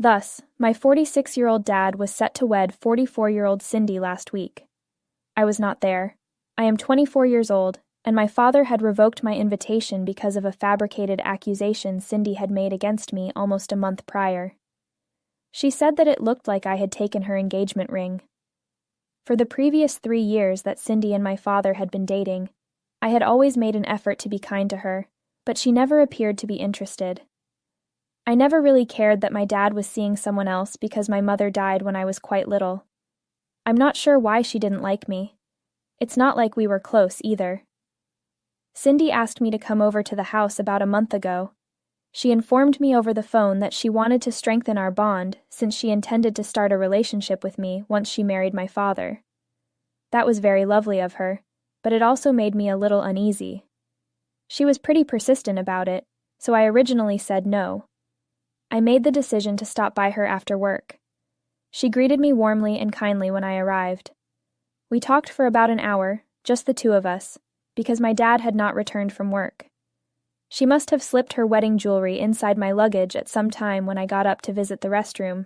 Thus, my 46-year-old dad was set to wed 44-year-old Cindy last week. I was not there. I am 24 years old, and my father had revoked my invitation because of a fabricated accusation Cindy had made against me almost a month prior. She said that it looked like I had taken her engagement ring. For the previous 3 years that Cindy and my father had been dating, I had always made an effort to be kind to her, but she never appeared to be interested. I never really cared that my dad was seeing someone else because my mother died when I was quite little. I'm not sure why she didn't like me. It's not like we were close either. Cindy asked me to come over to the house about a month ago. She informed me over the phone that she wanted to strengthen our bond since she intended to start a relationship with me once she married my father. That was very lovely of her, but it also made me a little uneasy. She was pretty persistent about it, so I originally said no. I made the decision to stop by her after work. She greeted me warmly and kindly when I arrived. We talked for about an hour, just the two of us, because my dad had not returned from work. She must have slipped her wedding jewelry inside my luggage at some time when I got up to visit the restroom.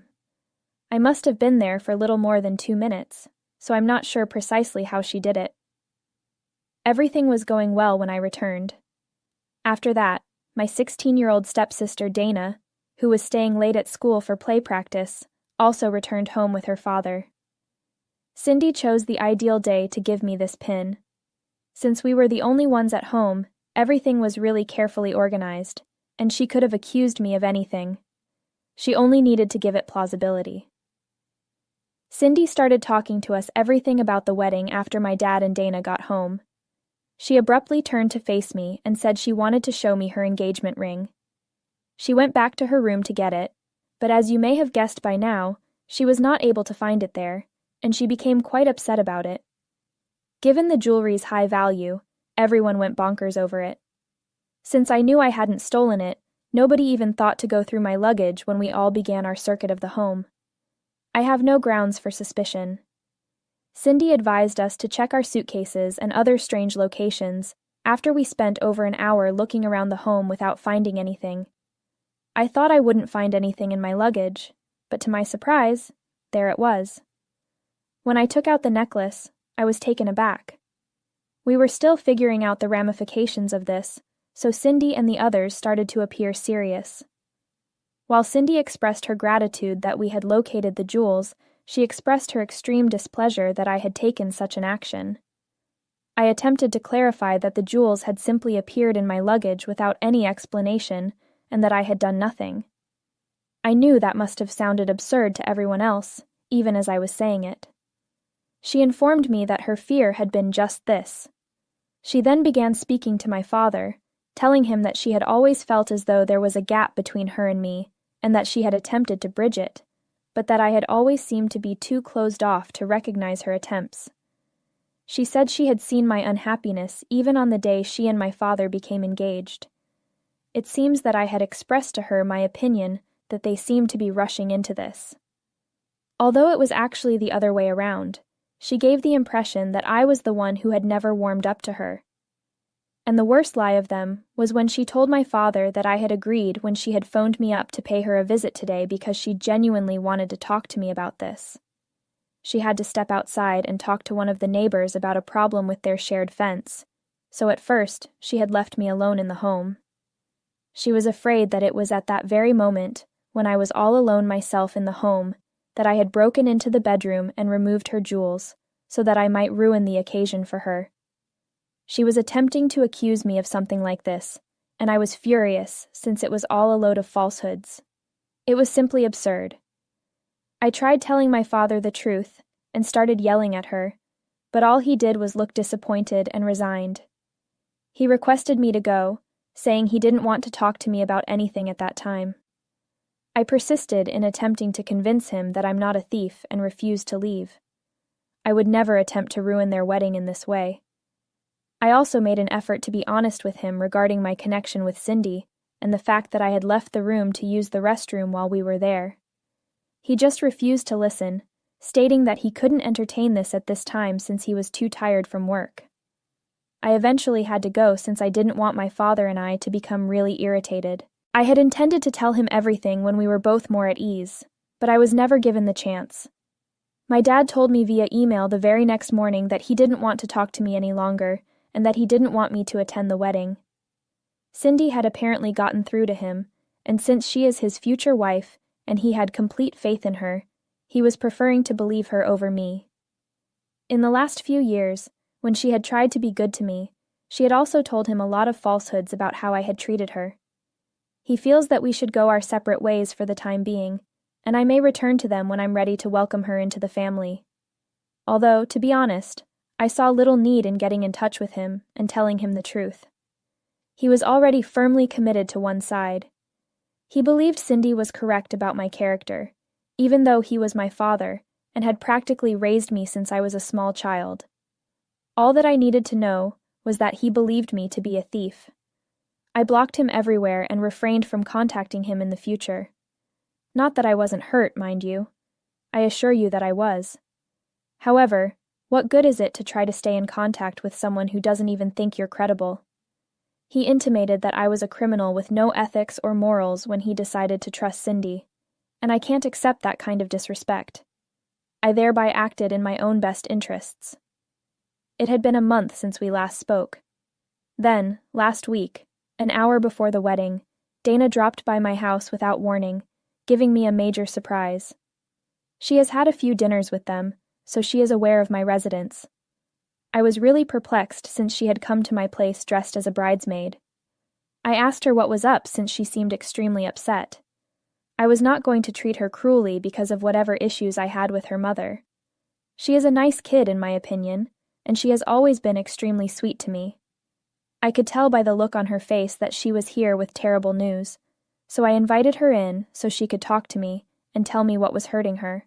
I must have been there for little more than 2 minutes, so I'm not sure precisely how she did it. Everything was going well when I returned. After that, my 16-year-old stepsister Dana, who was staying late at school for play practice, also returned home with her father. Cindy chose the ideal day to give me this pin. Since we were the only ones at home, everything was really carefully organized, and she could have accused me of anything. She only needed to give it plausibility. Cindy started talking to us everything about the wedding after my dad and Dana got home. She abruptly turned to face me and said she wanted to show me her engagement ring. She went back to her room to get it, but as you may have guessed by now, she was not able to find it there, and she became quite upset about it. Given the jewelry's high value, everyone went bonkers over it. Since I knew I hadn't stolen it, nobody even thought to go through my luggage when we all began our circuit of the home. I have no grounds for suspicion. Cindy advised us to check our suitcases and other strange locations after we spent over an hour looking around the home without finding anything. I thought I wouldn't find anything in my luggage, but to my surprise, there it was. When I took out the necklace, I was taken aback. We were still figuring out the ramifications of this, so Cindy and the others started to appear serious. While Cindy expressed her gratitude that we had located the jewels, she expressed her extreme displeasure that I had taken such an action. I attempted to clarify that the jewels had simply appeared in my luggage without any explanation, and that I had done nothing. I knew that must have sounded absurd to everyone else, even as I was saying it. She informed me that her fear had been just this. She then began speaking to my father, telling him that she had always felt as though there was a gap between her and me, and that she had attempted to bridge it, but that I had always seemed to be too closed off to recognize her attempts. She said she had seen my unhappiness even on the day she and my father became engaged. It seems that I had expressed to her my opinion that they seemed to be rushing into this. Although it was actually the other way around, she gave the impression that I was the one who had never warmed up to her. And the worst lie of them was when she told my father that I had agreed when she had phoned me up to pay her a visit today because she genuinely wanted to talk to me about this. She had to step outside and talk to one of the neighbors about a problem with their shared fence, so at first she had left me alone in the home. She was afraid that it was at that very moment, when I was all alone myself in the home, that I had broken into the bedroom and removed her jewels, so that I might ruin the occasion for her. She was attempting to accuse me of something like this, and I was furious since it was all a load of falsehoods. It was simply absurd. I tried telling my father the truth and started yelling at her, but all he did was look disappointed and resigned. He requested me to go, saying he didn't want to talk to me about anything at that time. I persisted in attempting to convince him that I'm not a thief and refused to leave. I would never attempt to ruin their wedding in this way. I also made an effort to be honest with him regarding my connection with Cindy and the fact that I had left the room to use the restroom while we were there. He just refused to listen, stating that he couldn't entertain this at this time since he was too tired from work. I eventually had to go since I didn't want my father and I to become really irritated, I had intended to tell him everything when we were both more at ease, but I was never given the chance. My dad told me via email the very next morning that he didn't want to talk to me any longer, and that he didn't want me to attend the wedding. Cindy had apparently gotten through to him, and since she is his future wife, and he had complete faith in her, he was preferring to believe her over me. In the last few years, when she had tried to be good to me, she had also told him a lot of falsehoods about how I had treated her. He feels that we should go our separate ways for the time being, and I may return to them when I'm ready to welcome her into the family. Although, to be honest, I saw little need in getting in touch with him and telling him the truth. He was already firmly committed to one side. He believed Cindy was correct about my character, even though he was my father and had practically raised me since I was a small child. All that I needed to know was that he believed me to be a thief. I blocked him everywhere and refrained from contacting him in the future. Not that I wasn't hurt, mind you. I assure you that I was. However, what good is it to try to stay in contact with someone who doesn't even think you're credible? He intimated that I was a criminal with no ethics or morals when he decided to trust Cindy, and I can't accept that kind of disrespect. I thereby acted in my own best interests. It had been a month since we last spoke. Then, last week, an hour before the wedding, Dana dropped by my house without warning, giving me a major surprise. She has had a few dinners with them, so she is aware of my residence. I was really perplexed since she had come to my place dressed as a bridesmaid. I asked her what was up since she seemed extremely upset. I was not going to treat her cruelly because of whatever issues I had with her mother. She is a nice kid in my opinion, and she has always been extremely sweet to me. I could tell by the look on her face that she was here with terrible news, so I invited her in so she could talk to me and tell me what was hurting her.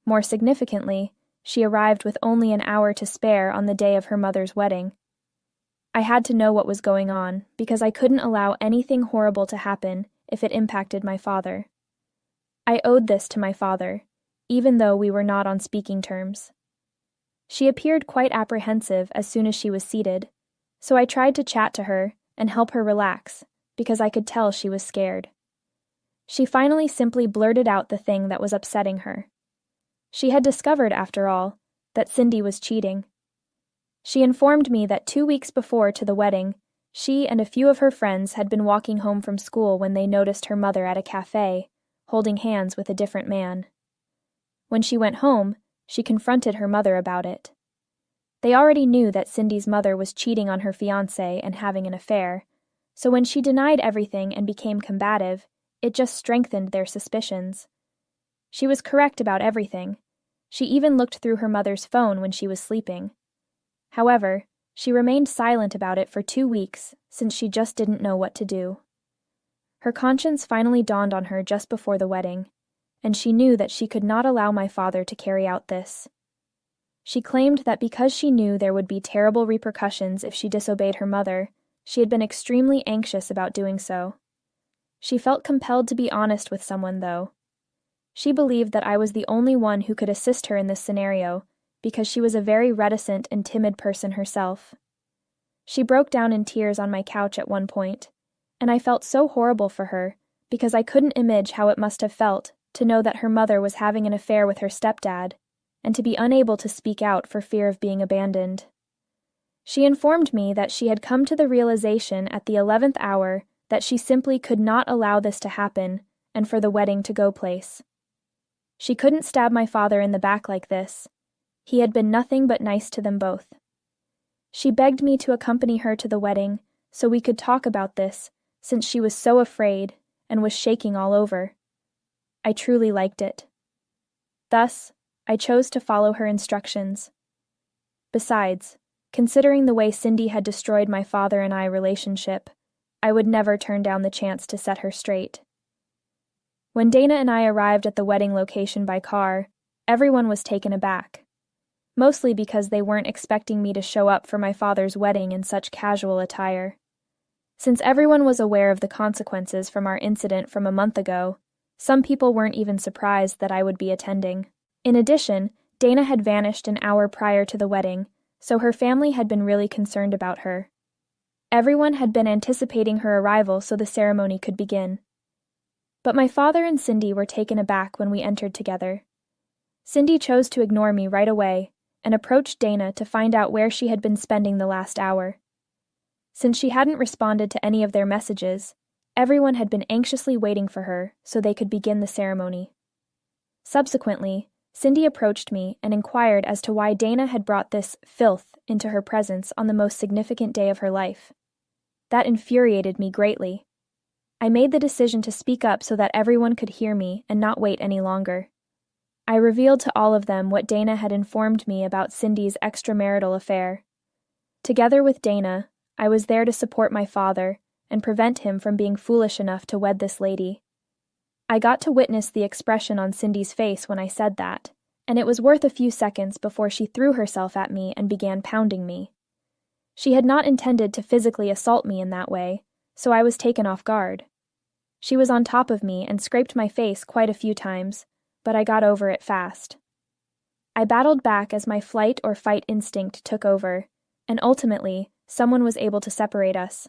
More significantly, she arrived with only an hour to spare on the day of her mother's wedding. I had to know what was going on because I couldn't allow anything horrible to happen if it impacted my father. I owed this to my father, even though we were not on speaking terms. She appeared quite apprehensive as soon as she was seated, so I tried to chat to her and help her relax because I could tell she was scared. She finally simply blurted out the thing that was upsetting her. She had discovered, after all, that Cindy was cheating. She informed me that 2 weeks before to the wedding, she and a few of her friends had been walking home from school when they noticed her mother at a cafe, holding hands with a different man. When she went home, she confronted her mother about it. They already knew that Cindy's mother was cheating on her fiancé and having an affair, so when she denied everything and became combative, it just strengthened their suspicions. She was correct about everything. She even looked through her mother's phone when she was sleeping. However, she remained silent about it for 2 weeks since she just didn't know what to do. Her conscience finally dawned on her just before the wedding, and she knew that she could not allow my father to carry out this. She claimed that because she knew there would be terrible repercussions if she disobeyed her mother, she had been extremely anxious about doing so. She felt compelled to be honest with someone, though. She believed that I was the only one who could assist her in this scenario, because she was a very reticent and timid person herself. She broke down in tears on my couch at one point, and I felt so horrible for her because I couldn't imagine how it must have felt to know that her mother was having an affair with her stepdad, and to be unable to speak out for fear of being abandoned. She informed me that she had come to the realization at the 11th hour that she simply could not allow this to happen and for the wedding to go place. She couldn't stab my father in the back like this. He had been nothing but nice to them both. She begged me to accompany her to the wedding so we could talk about this, since she was so afraid and was shaking all over. I truly liked it. Thus, I chose to follow her instructions. Besides, considering the way Cindy had destroyed my father and I relationship, I would never turn down the chance to set her straight. When Dana and I arrived at the wedding location by car, everyone was taken aback, mostly because they weren't expecting me to show up for my father's wedding in such casual attire. Since everyone was aware of the consequences from our incident from a month ago, some people weren't even surprised that I would be attending. In addition, Dana had vanished an hour prior to the wedding, so her family had been really concerned about her. Everyone had been anticipating her arrival so the ceremony could begin. But my father and Cindy were taken aback when we entered together. Cindy chose to ignore me right away and approached Dana to find out where she had been spending the last hour. Since she hadn't responded to any of their messages, everyone had been anxiously waiting for her so they could begin the ceremony. Subsequently, Cindy approached me and inquired as to why Dana had brought this filth into her presence on the most significant day of her life. That infuriated me greatly. I made the decision to speak up so that everyone could hear me and not wait any longer. I revealed to all of them what Dana had informed me about Cindy's extramarital affair. Together with Dana, I was there to support my father and prevent him from being foolish enough to wed this lady. I got to witness the expression on Cindy's face when I said that, and it was worth a few seconds before she threw herself at me and began pounding me. She had not intended to physically assault me in that way, so I was taken off guard. She was on top of me and scraped my face quite a few times, but I got over it fast. I battled back as my flight or fight instinct took over, and ultimately, someone was able to separate us.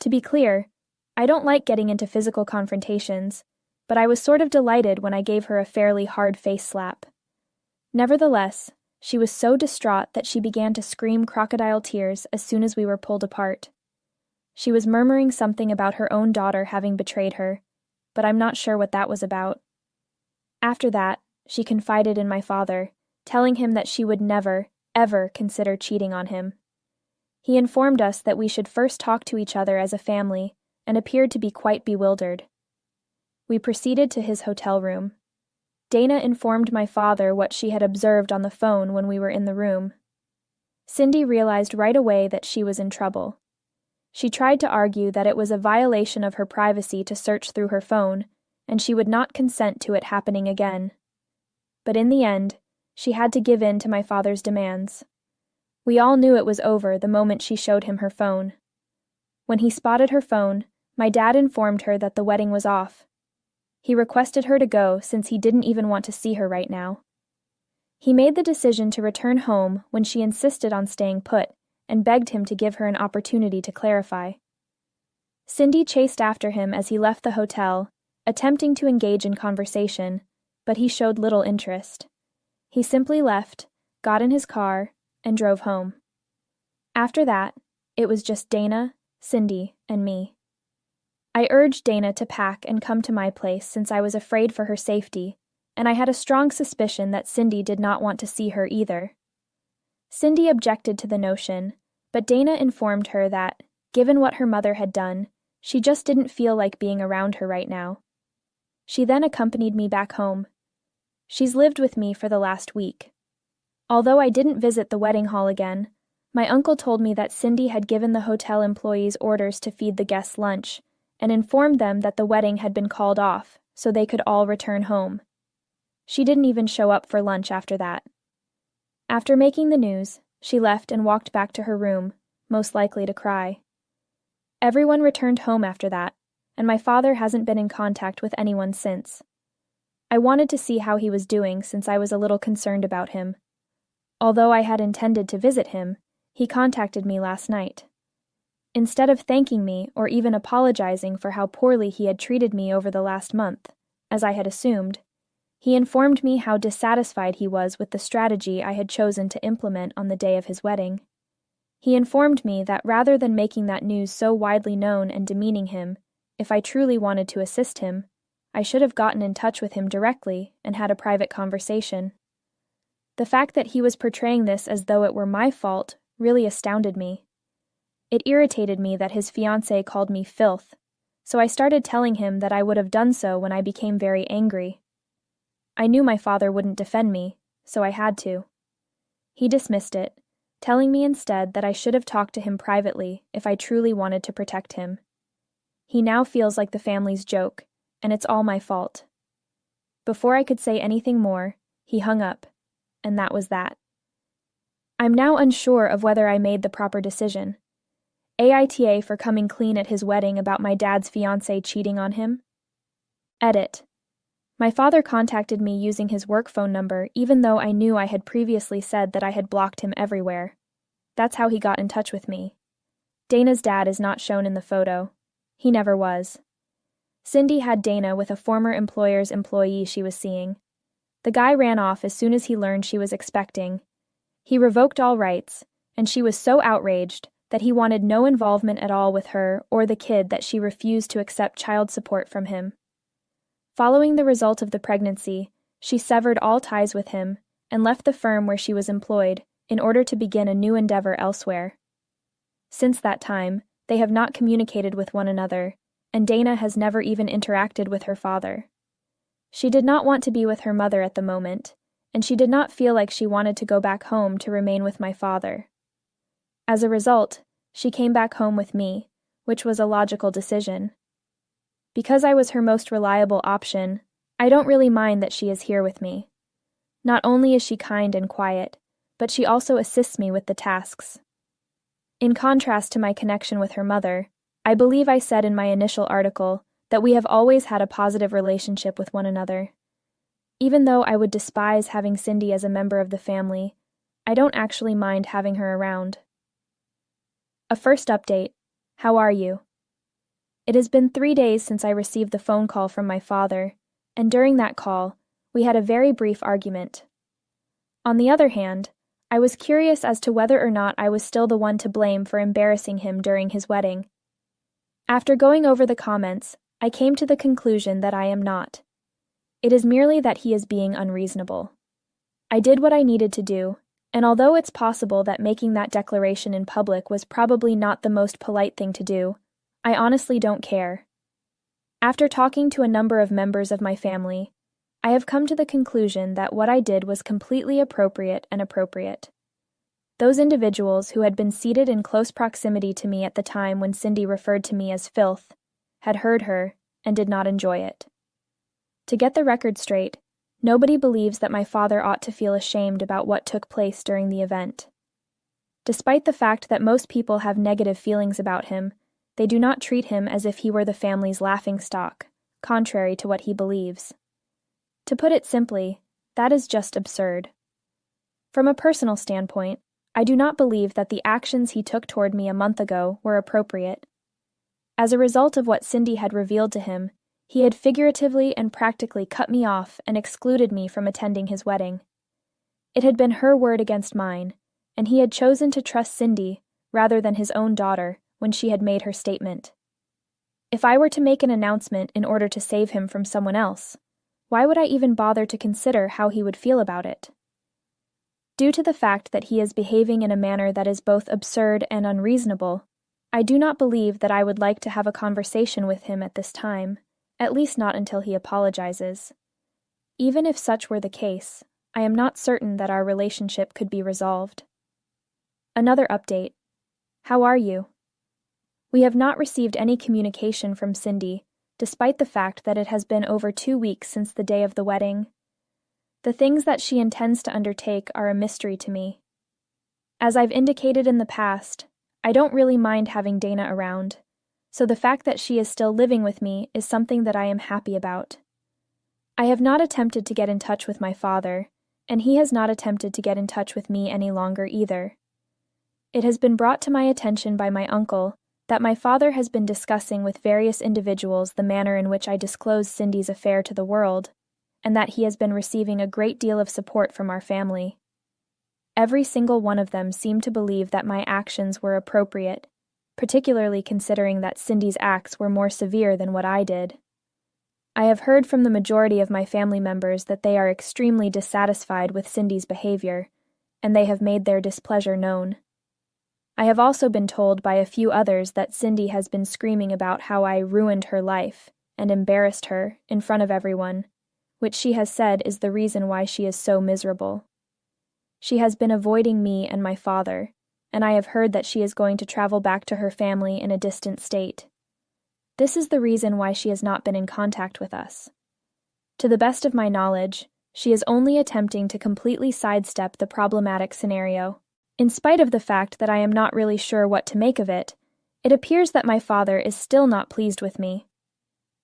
To be clear, I don't like getting into physical confrontations, but I was sort of delighted when I gave her a fairly hard face slap. Nevertheless, she was so distraught that she began to scream crocodile tears as soon as we were pulled apart. She was murmuring something about her own daughter having betrayed her, but I'm not sure what that was about. After that, she confided in my father, telling him that she would never, ever consider cheating on him. He informed us that we should first talk to each other as a family and appeared to be quite bewildered. We proceeded to his hotel room. Dana informed my father what she had observed on the phone when we were in the room. Cindy realized right away that she was in trouble. She tried to argue that it was a violation of her privacy to search through her phone, and she would not consent to it happening again. But in the end, she had to give in to my father's demands. We all knew it was over the moment she showed him her phone. When he spotted her phone, my dad informed her that the wedding was off. He requested her to go since he didn't even want to see her right now. He made the decision to return home when she insisted on staying put and begged him to give her an opportunity to clarify. Cindy chased after him as he left the hotel, attempting to engage in conversation, but he showed little interest. He simply left, got in his car, and drove home. After that, it was just Dana, Cindy, and me. I urged Dana to pack and come to my place since I was afraid for her safety, and I had a strong suspicion that Cindy did not want to see her either. Cindy objected to the notion, but Dana informed her that, given what her mother had done, she just didn't feel like being around her right now. She then accompanied me back home. She's lived with me for the last week. Although I didn't visit the wedding hall again, my uncle told me that Cindy had given the hotel employees orders to feed the guests lunch and informed them that the wedding had been called off so they could all return home. She didn't even show up for lunch after that. After making the news, she left and walked back to her room, most likely to cry. Everyone returned home after that, and my father hasn't been in contact with anyone since. I wanted to see how he was doing since I was a little concerned about him. Although I had intended to visit him, he contacted me last night. Instead of thanking me or even apologizing for how poorly he had treated me over the last month, as I had assumed, he informed me how dissatisfied he was with the strategy I had chosen to implement on the day of his wedding. He informed me that rather than making that news so widely known and demeaning him, if I truly wanted to assist him, I should have gotten in touch with him directly and had a private conversation. The fact that he was portraying this as though it were my fault really astounded me. It irritated me that his fiancée called me filth, so I started telling him that I would have done so when I became very angry. I knew my father wouldn't defend me, so I had to. He dismissed it, telling me instead that I should have talked to him privately if I truly wanted to protect him. He now feels like the family's joke, and it's all my fault. Before I could say anything more, he hung up, and that was that. I'm now unsure of whether I made the proper decision. AITA for coming clean at his wedding about my dad's fiancée cheating on him. Edit. My father contacted me using his work phone number even though I knew I had previously said that I had blocked him everywhere. That's how he got in touch with me. Dana's dad is not shown in the photo. He never was. Cindy had Dana with a former employer's employee she was seeing. The guy ran off as soon as he learned she was expecting. He revoked all rights, and she was so outraged that he wanted no involvement at all with her or the kid that she refused to accept child support from him. Following the result of the pregnancy, she severed all ties with him and left the firm where she was employed in order to begin a new endeavor elsewhere. Since that time, they have not communicated with one another, and Dana has never even interacted with her father. She did not want to be with her mother at the moment, and she did not feel like she wanted to go back home to remain with my father. As a result, she came back home with me, which was a logical decision. Because I was her most reliable option, I don't really mind that she is here with me. Not only is she kind and quiet, but she also assists me with the tasks. In contrast to my connection with her mother, I believe I said in my initial article that we have always had a positive relationship with one another. Even though I would despise having Cindy as a member of the family, I don't actually mind having her around. A first update. How are you? It has been 3 days since I received the phone call from my father, and during that call, we had a very brief argument. On the other hand, I was curious as to whether or not I was still the one to blame for embarrassing him during his wedding. After going over the comments, I came to the conclusion that I am not. It is merely that he is being unreasonable. I did what I needed to do, and although it's possible that making that declaration in public was probably not the most polite thing to do, I honestly don't care. After talking to a number of members of my family, I have come to the conclusion that what I did was completely appropriate and appropriate. Those individuals who had been seated in close proximity to me at the time when Cindy referred to me as filth had heard her and did not enjoy it. To get the record straight, nobody believes that my father ought to feel ashamed about what took place during the event. Despite the fact that most people have negative feelings about him, they do not treat him as if he were the family's laughingstock, contrary to what he believes. To put it simply, that is just absurd. From a personal standpoint, I do not believe that the actions he took toward me a month ago were appropriate. As a result of what Cindy had revealed to him, he had figuratively and practically cut me off and excluded me from attending his wedding. It had been her word against mine, and he had chosen to trust Cindy rather than his own daughter when she had made her statement. If I were to make an announcement in order to save him from someone else, why would I even bother to consider how he would feel about it? Due to the fact that he is behaving in a manner that is both absurd and unreasonable, I do not believe that I would like to have a conversation with him at this time, at least not until he apologizes. Even if such were the case, I am not certain that our relationship could be resolved. Another update. How are you? We have not received any communication from Cindy, despite the fact that it has been over 2 weeks since the day of the wedding. The things that she intends to undertake are a mystery to me. As I've indicated in the past, I don't really mind having Dana around, so the fact that she is still living with me is something that I am happy about. I have not attempted to get in touch with my father, and he has not attempted to get in touch with me any longer either. It has been brought to my attention by my uncle that my father has been discussing with various individuals the manner in which I disclosed Cindy's affair to the world, and that he has been receiving a great deal of support from our family. Every single one of them seemed to believe that my actions were appropriate, particularly considering that Cindy's acts were more severe than what I did. I have heard from the majority of my family members that they are extremely dissatisfied with Cindy's behavior, and they have made their displeasure known. I have also been told by a few others that Cindy has been screaming about how I ruined her life and embarrassed her in front of everyone, which she has said is the reason why she is so miserable. She has been avoiding me and my father, and I have heard that she is going to travel back to her family in a distant state. This is the reason why she has not been in contact with us. To the best of my knowledge, she is only attempting to completely sidestep the problematic scenario. In spite of the fact that I am not really sure what to make of it, it appears that my father is still not pleased with me.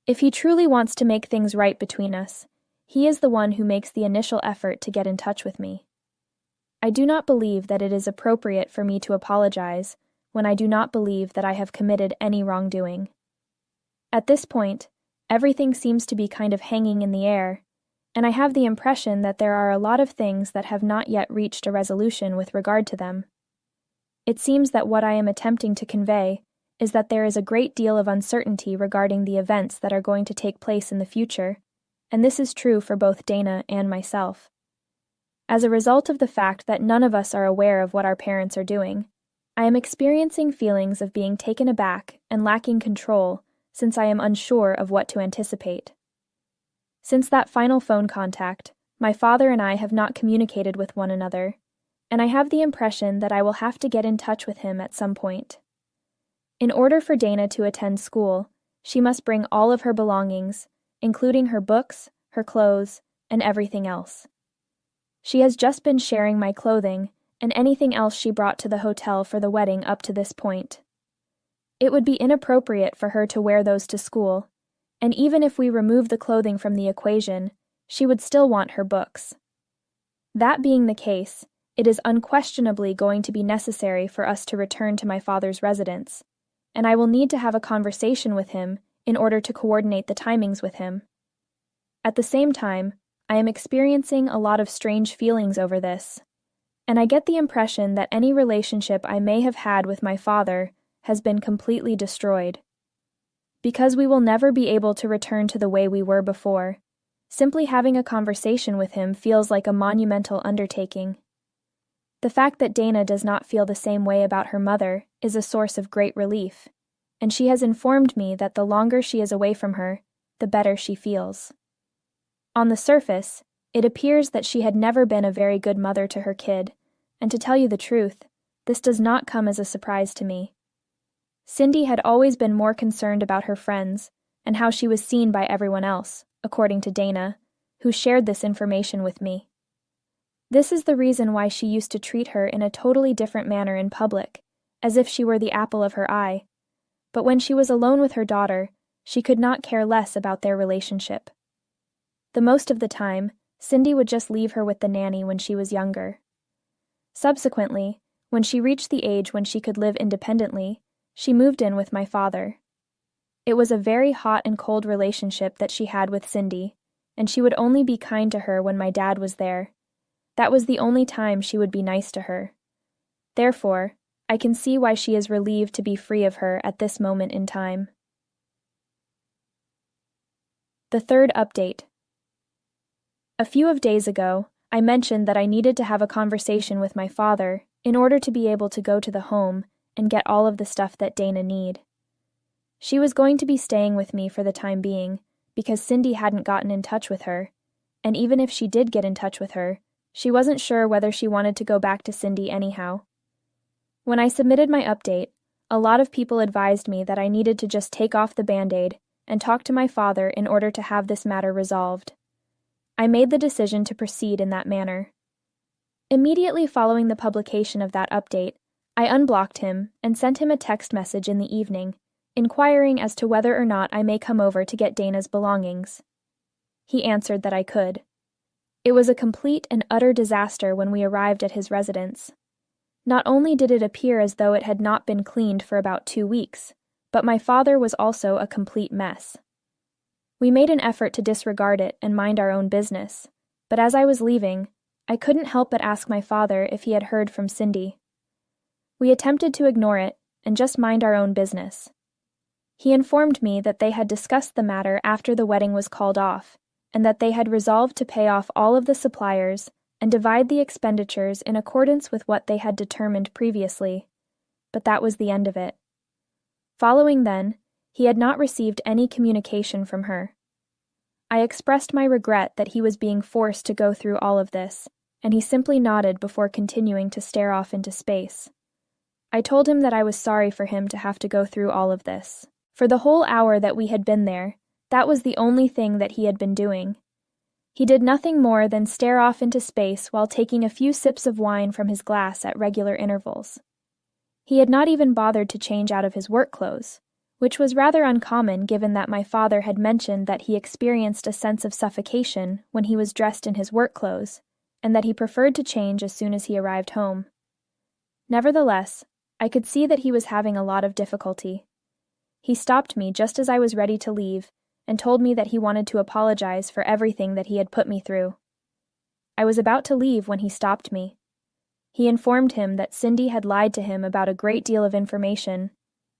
If he truly wants to make things right between us, he is the one who makes the initial effort to get in touch with me. I do not believe that it is appropriate for me to apologize when I do not believe that I have committed any wrongdoing. At this point, everything seems to be kind of hanging in the air, and I have the impression that there are a lot of things that have not yet reached a resolution with regard to them. It seems that what I am attempting to convey is that there is a great deal of uncertainty regarding the events that are going to take place in the future, and this is true for both Dana and myself. As a result of the fact that none of us are aware of what our parents are doing, I am experiencing feelings of being taken aback and lacking control since I am unsure of what to anticipate. Since that final phone contact, my father and I have not communicated with one another, and I have the impression that I will have to get in touch with him at some point. In order for Dana to attend school, she must bring all of her belongings, including her books, her clothes, and everything else. She has just been sharing my clothing and anything else she brought to the hotel for the wedding up to this point. It would be inappropriate for her to wear those to school, and even if we remove the clothing from the equation, she would still want her books. That being the case, it is unquestionably going to be necessary for us to return to my father's residence, and I will need to have a conversation with him in order to coordinate the timings with him. At the same time, I am experiencing a lot of strange feelings over this, and I get the impression that any relationship I may have had with my father has been completely destroyed. Because we will never be able to return to the way we were before, simply having a conversation with him feels like a monumental undertaking. The fact that Dana does not feel the same way about her mother is a source of great relief, and she has informed me that the longer she is away from her, the better she feels. On the surface, it appears that she had never been a very good mother to her kid, and to tell you the truth, this does not come as a surprise to me. Cindy had always been more concerned about her friends and how she was seen by everyone else, according to Dana, who shared this information with me. This is the reason why she used to treat her in a totally different manner in public, as if she were the apple of her eye. But when she was alone with her daughter, she could not care less about their relationship. The most of the time, Cindy would just leave her with the nanny when she was younger. Subsequently, when she reached the age when she could live independently, she moved in with my father. It was a very hot and cold relationship that she had with Cindy, and she would only be kind to her when my dad was there. That was the only time she would be nice to her. Therefore, I can see why she is relieved to be free of her at this moment in time. The third update. A few days ago, I mentioned that I needed to have a conversation with my father in order to be able to go to the home and get all of the stuff that Dana need. She was going to be staying with me for the time being because Cindy hadn't gotten in touch with her, and even if she did get in touch with her, she wasn't sure whether she wanted to go back to Cindy anyhow. When I submitted my update, a lot of people advised me that I needed to just take off the Band-Aid and talk to my father in order to have this matter resolved. I made the decision to proceed in that manner. Immediately following the publication of that update, I unblocked him and sent him a text message in the evening, inquiring as to whether or not I may come over to get Dana's belongings. He answered that I could. It was a complete and utter disaster when we arrived at his residence. Not only did it appear as though it had not been cleaned for about 2 weeks, but my father was also a complete mess. We made an effort to disregard it and mind our own business, but as I was leaving, I couldn't help but ask my father if he had heard from Cindy. We attempted to ignore it and just mind our own business. He informed me that they had discussed the matter after the wedding was called off, and that they had resolved to pay off all of the suppliers and divide the expenditures in accordance with what they had determined previously, but that was the end of it. Following then, he had not received any communication from her. I expressed my regret that he was being forced to go through all of this, and he simply nodded before continuing to stare off into space. I told him that I was sorry for him to have to go through all of this. For the whole hour that we had been there, that was the only thing that he had been doing. He did nothing more than stare off into space while taking a few sips of wine from his glass at regular intervals. He had not even bothered to change out of his work clothes, which was rather uncommon given that my father had mentioned that he experienced a sense of suffocation when he was dressed in his work clothes, and that he preferred to change as soon as he arrived home. Nevertheless, I could see that he was having a lot of difficulty. He stopped me just as I was ready to leave and told me that he wanted to apologize for everything that he had put me through. I was about to leave when he stopped me. He informed him that Cindy had lied to him about a great deal of information,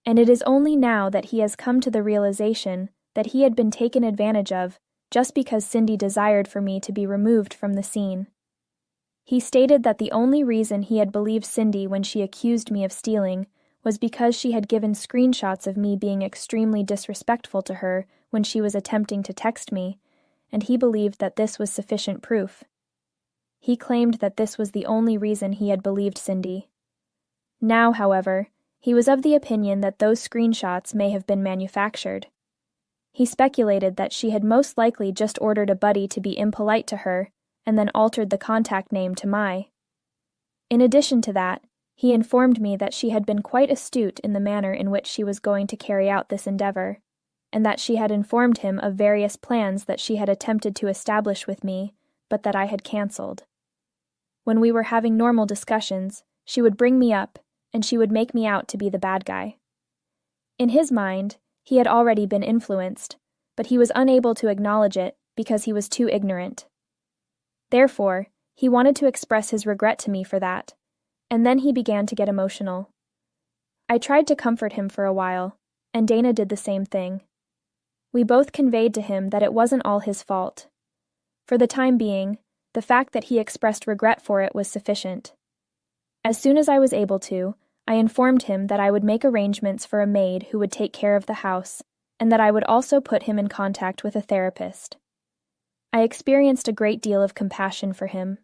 and it is only now that he has come to the realization that he had been taken advantage of just because Cindy desired for me to be removed from the scene. He stated that the only reason he had believed Cindy when she accused me of stealing was because she had given screenshots of me being extremely disrespectful to her when she was attempting to text me, and he believed that this was sufficient proof. He claimed that this was the only reason he had believed Cindy. Now, however, he was of the opinion that those screenshots may have been manufactured. He speculated that she had most likely just ordered a buddy to be impolite to her and then altered the contact name to Mai. In addition to that, he informed me that she had been quite astute in the manner in which she was going to carry out this endeavor, and that she had informed him of various plans that she had attempted to establish with me, but that I had cancelled. When we were having normal discussions, she would bring me up, and she would make me out to be the bad guy. In his mind, he had already been influenced, but he was unable to acknowledge it because he was too ignorant. Therefore, he wanted to express his regret to me for that, and then he began to get emotional. I tried to comfort him for a while, and Dana did the same thing. We both conveyed to him that it wasn't all his fault. For the time being, the fact that he expressed regret for it was sufficient. As soon as I was able to, I informed him that I would make arrangements for a maid who would take care of the house, and that I would also put him in contact with a therapist. I experienced a great deal of compassion for him.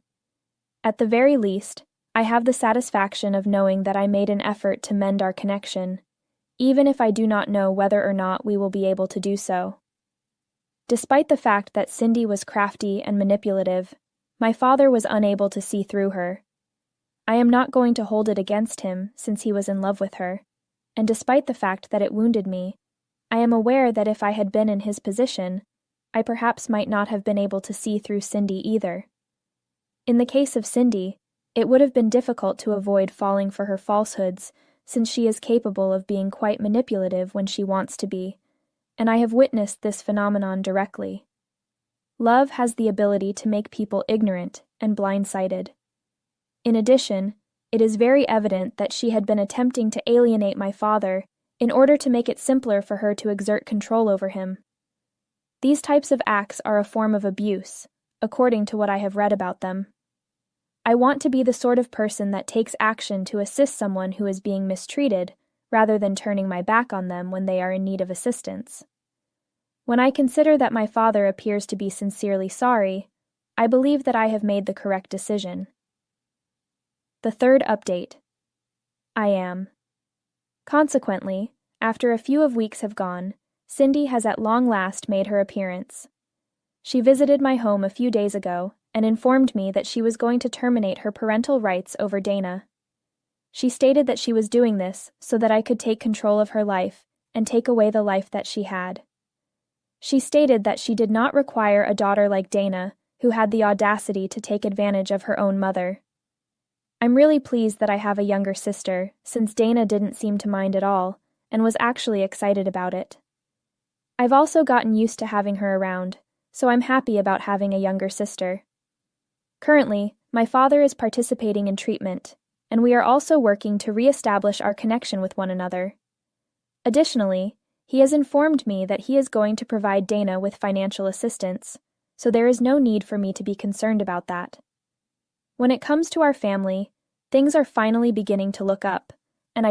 At the very least, I have the satisfaction of knowing that I made an effort to mend our connection, even if I do not know whether or not we will be able to do so. Despite the fact that Cindy was crafty and manipulative, my father was unable to see through her. I am not going to hold it against him since he was in love with her, and despite the fact that it wounded me, I am aware that if I had been in his position, I perhaps might not have been able to see through Cindy either. In the case of Cindy, it would have been difficult to avoid falling for her falsehoods, since she is capable of being quite manipulative when she wants to be, and I have witnessed this phenomenon directly. Love has the ability to make people ignorant and blind-sighted. In addition, it is very evident that she had been attempting to alienate my father in order to make it simpler for her to exert control over him. These types of acts are a form of abuse, according to what I have read about them. I want to be the sort of person that takes action to assist someone who is being mistreated, rather than turning my back on them when they are in need of assistance. When I consider that my father appears to be sincerely sorry, I believe that I have made the correct decision. The third update. I am. Consequently, after a few of weeks have gone, Cindy has at long last made her appearance. She visited my home a few days ago and informed me that she was going to terminate her parental rights over Dana. She stated that she was doing this so that I could take control of her life and take away the life that she had. She stated that she did not require a daughter like Dana, who had the audacity to take advantage of her own mother. I'm really pleased that I have a younger sister, since Dana didn't seem to mind at all, and was actually excited about it. I've also gotten used to having her around, so I'm happy about having a younger sister. Currently, my father is participating in treatment, and we are also working to re-establish our connection with one another. Additionally, he has informed me that he is going to provide Dana with financial assistance, so there is no need for me to be concerned about that. When it comes to our family, things are finally beginning to look up.